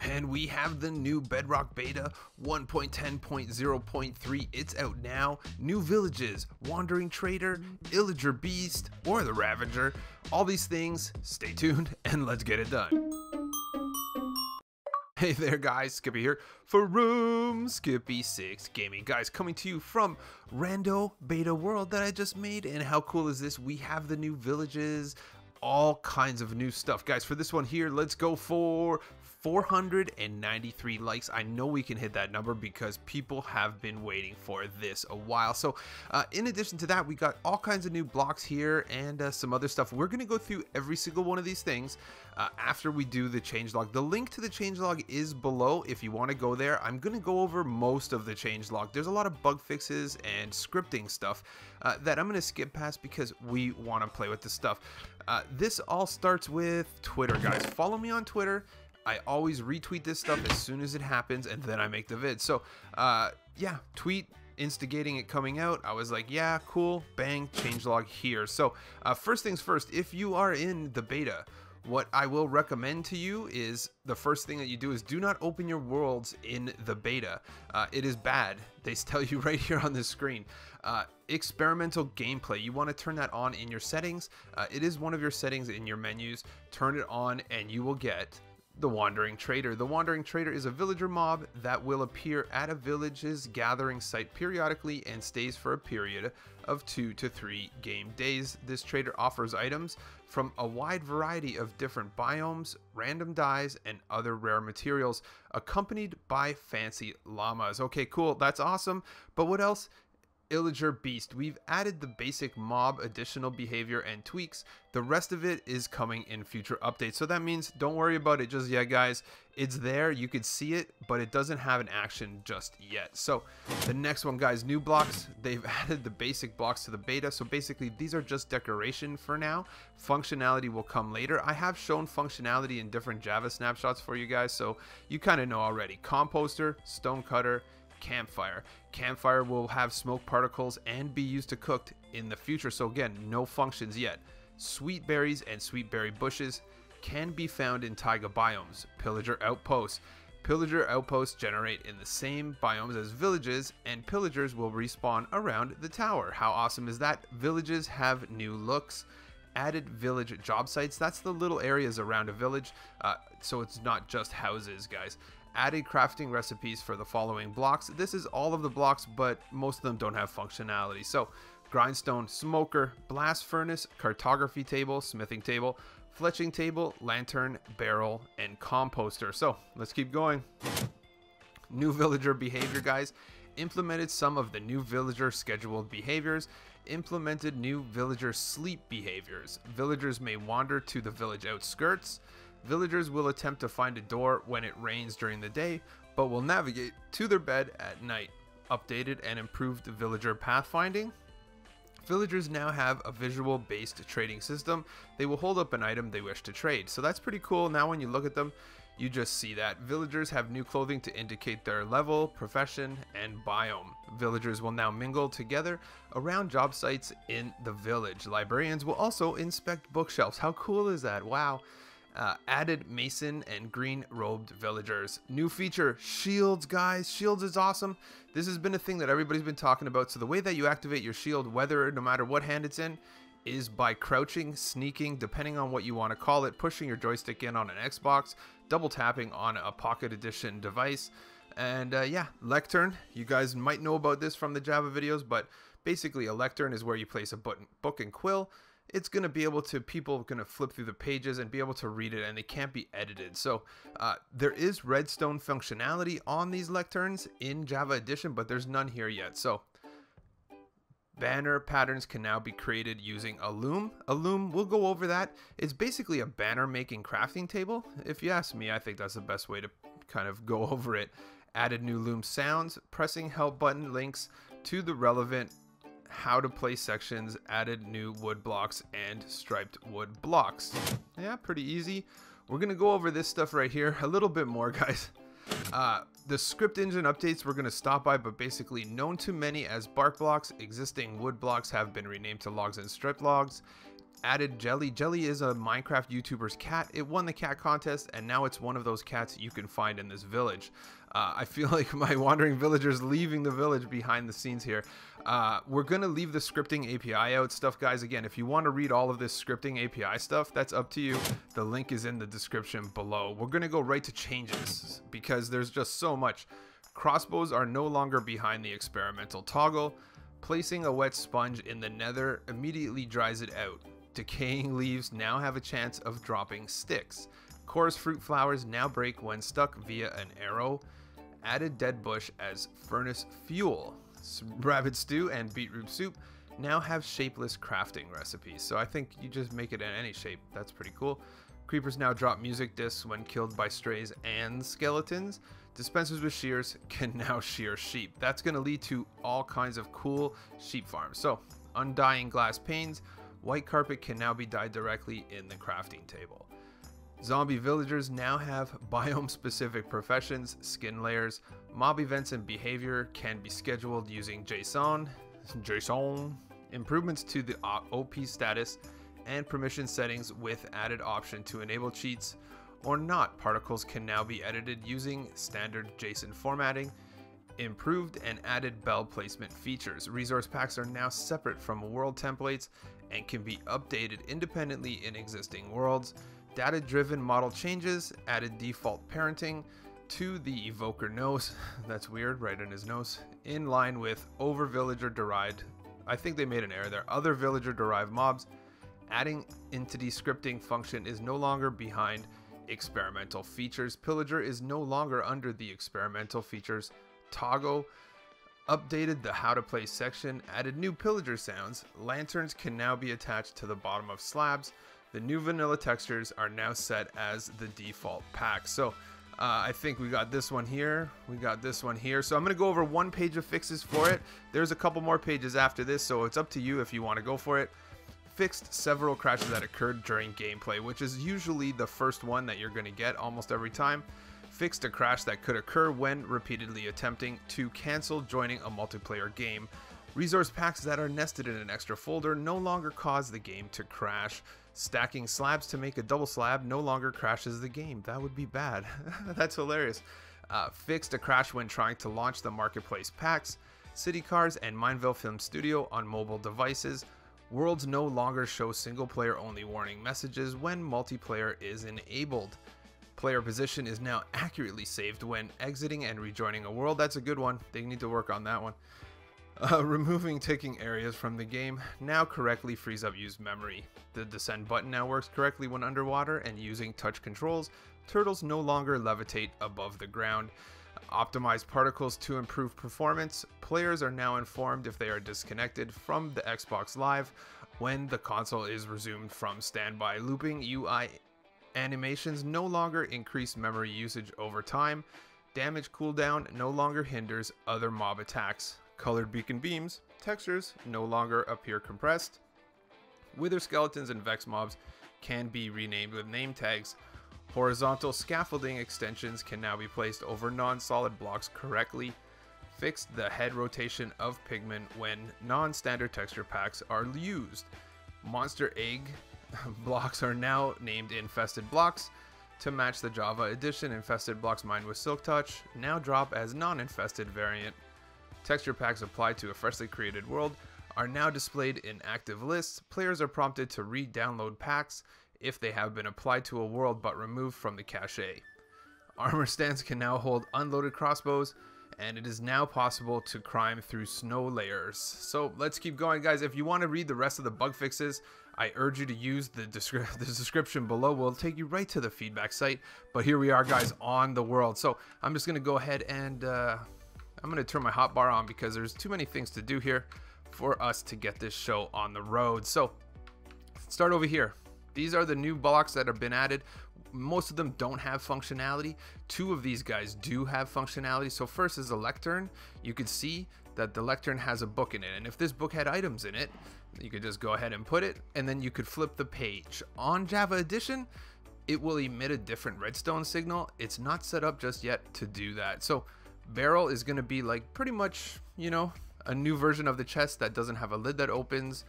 And we have the new Bedrock Beta 1.10.0.3. It's out now. New villages, Wandering Trader, Illager Beast, or the Ravager. All these things, stay tuned and let's get it done. Hey there guys, Skippy here for Room Skippy 6 Gaming. Guys, coming to you from Rando Beta World that I just made, and how cool is this? We have the new villages, all kinds of new stuff. Guys, for this one here, let's go for 493 likes. I know we can hit that number because people have been waiting for this a while. So in addition to that, we got all kinds of new blocks here and some other stuff. We're going to go through every single one of these things after we do the changelog. The link to the changelog is below if you want to go there. I'm going to go over most of the changelog. There's a lot of bug fixes and scripting stuff that I'm going to skip past because we want to play with this stuff. This all starts with Twitter, guys. Follow me on Twitter. I always retweet this stuff as soon as it happens, and then I make the vid. So, yeah, tweet instigating it coming out. I was like, yeah, cool, bang, changelog here. So, first things first, if you are in the beta, what I will recommend to you is the first thing that you do is do not open your worlds in the beta. It is bad. They tell you right here on the screen. Experimental gameplay, you want to turn that on in your settings. It is one of your settings in your menus. Turn it on and you will get the Wandering Trader. The Wandering Trader is a villager mob that will appear at a village's gathering site periodically and stays for a period of 2 to 3 game days. This trader offers items from a wide variety of different biomes, random dyes, and other rare materials, accompanied by fancy llamas. Okay, cool, that's awesome, but what else? Illager Beast. We've added the basic mob additional behavior and tweaks. The rest of it is coming in future updates. So that means don't worry about it just yet, guys. It's there, you could see it, but it doesn't have an action just yet. So the next one, guys, new blocks. They've added the basic blocks to the beta. So basically these are just decoration for now. Functionality will come later. I have shown functionality in different Java snapshots for you guys, so you kind of know already. Composter, stone cutter, campfire. Campfire will have smoke particles and be used to cook in the future. So again, no functions yet. Sweet berries and sweet berry bushes can be found in taiga biomes. Pillager outposts. Pillager outposts generate in the same biomes as villages, and pillagers will respawn around the tower. How awesome is that? Villages have new looks. Added village job sites. That's the little areas around a village. So it's not just houses, guys. Added crafting recipes for the following blocks. This is all of the blocks, but most of them don't have functionality. So grindstone, smoker, blast furnace, cartography table, smithing table, fletching table, lantern, barrel, and composter. So let's keep going. New villager behavior, guys. Implemented some of the new villager scheduled behaviors. Implemented new villager sleep behaviors. Villagers may wander to the village outskirts. Villagers will attempt to find a door when it rains during the day, but will navigate to their bed at night. Updated and improved villager pathfinding. Villagers now have a visual-based trading system. They will hold up an item they wish to trade. So that's pretty cool. Now when you look at them, you just see that. Villagers have new clothing to indicate their level, profession, and biome. Villagers will now mingle together around job sites in the village. Librarians will also inspect bookshelves. How cool is that? Wow. Added mason and green robed villagers. New feature, shields, guys. Shields is awesome. This has been a thing that everybody's been talking about. So the way that you activate your shield, no matter what hand it's in, is by crouching, sneaking, depending on what you want to call it, pushing your joystick in on an Xbox, double tapping on a Pocket Edition device. And yeah, lectern. You guys might know about this from the Java videos, but basically a lectern is where you place a book and quill. It's going to be able to, people are going to flip through the pages and be able to read it, and they can't be edited. So there is redstone functionality on these lecterns in Java Edition, but there's none here yet. So banner patterns can now be created using a loom. A loom, we'll go over that. It's basically a banner making crafting table. If you ask me, I think that's the best way to kind of go over it. Added new loom sounds. Pressing help button links to the relevant how to place sections. Added new wood blocks and striped wood blocks. Yeah, pretty easy. We're gonna go over this stuff right here a little bit more, guys. The script engine updates we're gonna stop by, but basically known to many as bark blocks, existing wood blocks have been renamed to logs and strip logs. added Jelly. Jelly is a Minecraft YouTuber's cat. It won the cat contest, and now it's one of those cats you can find in this village. I feel like my wandering villagers leaving the village behind the scenes here. We're going to leave the scripting API out stuff, guys. Again, if you want to read all of this scripting API stuff, that's up to you. The link is in the description below. We're going to go right to changes because there's just so much. Crossbows are no longer behind the experimental toggle. Placing a wet sponge in the nether immediately dries it out. Decaying leaves now have a chance of dropping sticks. Chorus fruit flowers now break when stuck via an arrow. Added dead bush as furnace fuel. Rabbit stew and beetroot soup now have shapeless crafting recipes. So I think you just make it in any shape. That's pretty cool. Creepers now drop music discs when killed by strays and skeletons. Dispensers with shears can now shear sheep. That's going to lead to all kinds of cool sheep farms. So undying glass panes. White carpet can now be dyed directly in the crafting table. Zombie villagers now have biome-specific professions, skin layers, mob events and behavior can be scheduled using JSON. Improvements to the OP status and permission settings with added option to enable cheats or not. Particles can now be edited using standard JSON formatting. Improved and added bell placement features. Resource packs are now separate from world templates and can be updated independently in existing worlds. Data-driven model changes, added default parenting to the evoker nose, that's weird, right in his nose, in line with over villager derived, I think they made an error there, other villager derived mobs. Adding entity scripting function is no longer behind experimental features. Pillager is no longer under the experimental features toggle. Updated the how to play section, added new pillager sounds. Lanterns can now be attached to the bottom of slabs. The new vanilla textures are now set as the default pack. So I think we got this one here. We got this one here. So I'm going to go over one page of fixes for it. There's a couple more pages after this, so it's up to you if you want to go for it. Fixed several crashes that occurred during gameplay, which is usually the first one that you're going to get almost every time. Fixed a crash that could occur when repeatedly attempting to cancel joining a multiplayer game. Resource packs that are nested in an extra folder no longer cause the game to crash. Stacking slabs to make a double slab no longer crashes the game. That would be bad. That's hilarious. Fixed a crash when trying to launch the marketplace packs. City cars and Mineville Film Studio on mobile devices. Worlds no longer show single player only warning messages when multiplayer is enabled. Player position is now accurately saved when exiting and rejoining a world. That's a good one. They need to work on that one. Removing ticking areas from the game now correctly frees up used memory. The descend button now works correctly when underwater and using touch controls. Turtles no longer levitate above the ground. Optimize particles to improve performance. Players are now informed if they are disconnected from the Xbox Live when the console is resumed from standby. Looping UI animations no longer increase memory usage over time. Damage cooldown no longer hinders other mob attacks. Colored beacon beams, textures no longer appear compressed. Wither skeletons and Vex mobs can be renamed with name tags. Horizontal scaffolding extensions can now be placed over non-solid blocks correctly. Fixed the head rotation of pigment when non-standard texture packs are used. Monster egg blocks are now named infested blocks to match the Java edition. Infested blocks mined with Silk Touch now drop as non-infested variant. Texture packs applied to a freshly created world are now displayed in active lists. Players are prompted to re-download packs if they have been applied to a world but removed from the cache. Armor stands can now hold unloaded crossbows, and it is now possible to climb through snow layers. So let's keep going, guys. If you want to read the rest of the bug fixes, I urge you to use the description below. We'll take you right to the feedback site. But here we are, guys, on the world. So I'm just going to go ahead and I'm going to turn my hotbar on because there's too many things to do here for us to get this show on the road. So let's start over here. These are the new blocks that have been added. Most of them don't have functionality. Two of these guys do have functionality. So first is the lectern. You can see that the lectern has a book in it. And if this book had items in it, you could just go ahead and put it, and then you could flip the page. On Java Edition, it will emit a different redstone signal. It's not set up just yet to do that. So barrel is going to be like pretty much, you know, a new version of the chest that doesn't have a lid that opens.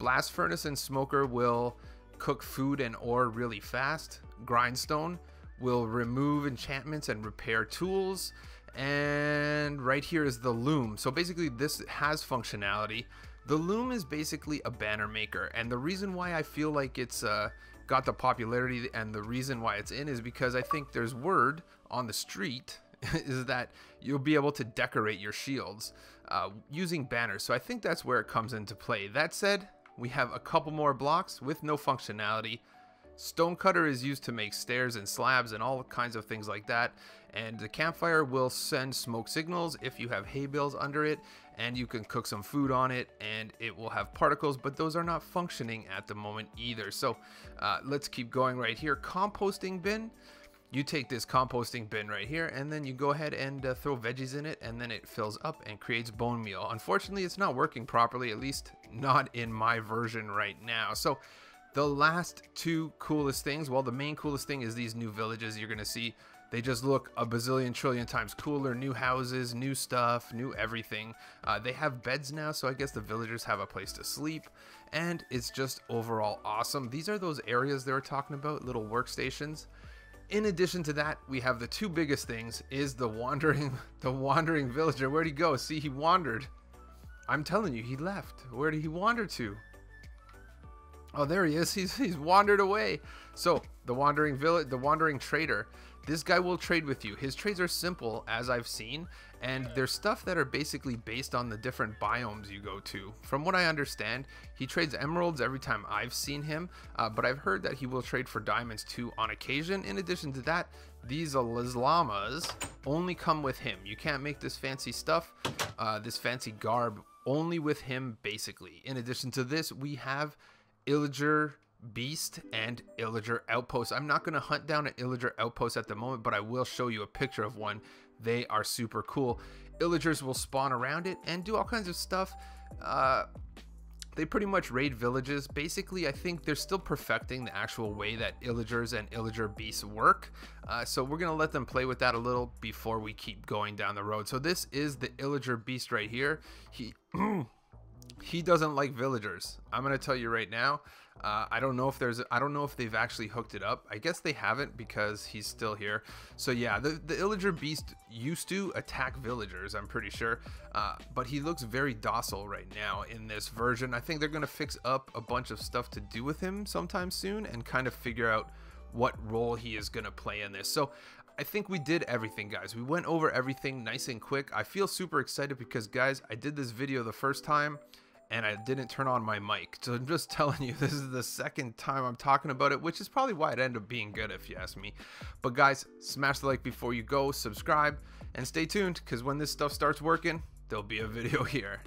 Blast Furnace and Smoker will cook food and ore really fast. Grindstone will remove enchantments and repair tools. And right here is the Loom. So basically this has functionality. The Loom is basically a banner maker, and the reason why I feel like it's got the popularity and the reason why it's in is because I think there's word on the street is that you'll be able to decorate your shields using banners. So I think that's where it comes into play. That said, we have a couple more blocks with no functionality. Stonecutter is used to make stairs and slabs and all kinds of things like that. And the campfire will send smoke signals if you have hay bales under it, and you can cook some food on it, and it will have particles, but those are not functioning at the moment either. So let's keep going right here. Composting bin. You take this composting bin right here, and then you go ahead and throw veggies in it, and then it fills up and creates bone meal. Unfortunately, it's not working properly, at least not in my version right now. So the last two coolest things, well, the main coolest thing is these new villages you're gonna see. They just look a bazillion trillion times cooler. New houses, new stuff, new everything. They have beds now, so I guess the villagers have a place to sleep, and it's just overall awesome. These are those areas they were talking about, little workstations. In addition to that, we have the two biggest things is the wandering villager. Where'd he go? See, he wandered. I'm telling you, he left. Where did he wander to? Oh, there he is. He's wandered away. So the wandering trader. This guy will trade with you. His trades are simple, as I've seen, and there's stuff that are basically based on the different biomes you go to. From what I understand, he trades emeralds every time I've seen him, but I've heard that he will trade for diamonds too on occasion. In addition to that, these llamas only come with him. You can't make this fancy stuff, this fancy garb, only with him basically. In addition to this, we have Illager Beast and Illager Outpost. I'm not going to hunt down an Illager Outpost at the moment, but I will show you a picture of one. They are super cool. Illagers will spawn around it and do all kinds of stuff. They pretty much raid villages. Basically, I think they're still perfecting the actual way that Illagers and Illager Beasts work. So we're going to let them play with that a little before we keep going down the road. So this is the Illager Beast right here. He doesn't like villagers. I'm going to tell you right now. I don't know if they've actually hooked it up. I guess they haven't because he's still here. So yeah, the Illager Beast used to attack villagers, I'm pretty sure. But he looks very docile right now in this version. I think they're going to fix up a bunch of stuff to do with him sometime soon and kind of figure out what role he is going to play in this. So I think we did everything, guys. We went over everything nice and quick. I feel super excited because, guys, I did this video the first time and I didn't turn on my mic. So I'm just telling you, this is the second time I'm talking about it, which is probably why it ended up being good if you ask me. But guys, smash the like before you go, subscribe, and stay tuned because when this stuff starts working, there'll be a video here.